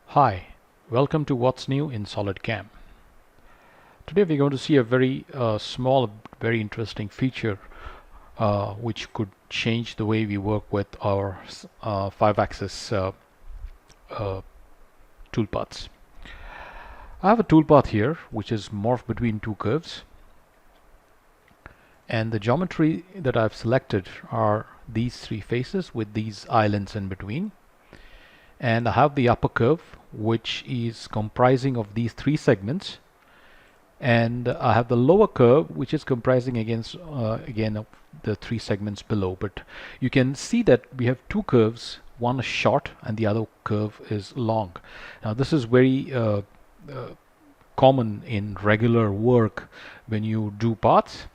Hi, welcome to What's New in SolidCAM. Today we're going to see a very small, very interesting feature which could change the way we work with our 5-axis toolpaths. I have a toolpath here which is morphed between two curves, and the geometry that I've selected are these three faces with these islands in between. And I have the upper curve which is comprising of these three segments, and I have the lower curve which is comprising again of the three segments below. But you can see that we have two curves, one is short and the other curve is long. Now this is very common in regular work when you do paths,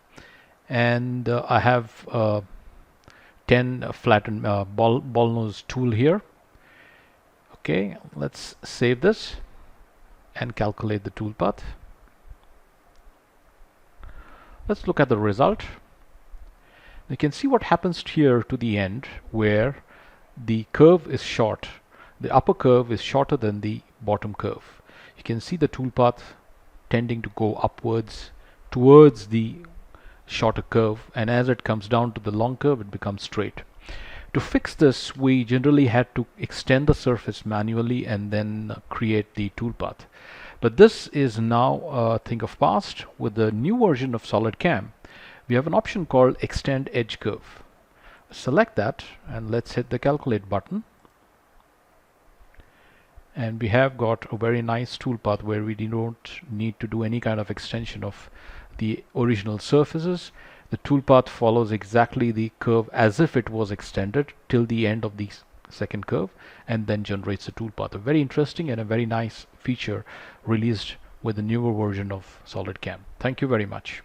and I have 10 flattened ball nose tool here. Okay, let's save this and calculate the toolpath. Let's look at the result. You can see what happens here to the end, where the curve is short. The upper curve is shorter than the bottom curve. You can see the toolpath tending to go upwards towards the shorter curve, and as it comes down to the long curve, it becomes straight. To fix this, we generally had to extend the surface manually and then create the toolpath. But this is now a thing of past. With the new version of SolidCAM, we have an option called Extend Edge Curve. Select that and let's hit the Calculate button. And we have got a very nice toolpath where we don't need to do any kind of extension of the original surfaces. The toolpath follows exactly the curve as if it was extended till the end of the second curve, and then generates the toolpath. A very interesting and a very nice feature released with the newer version of SolidCAM. Thank you very much.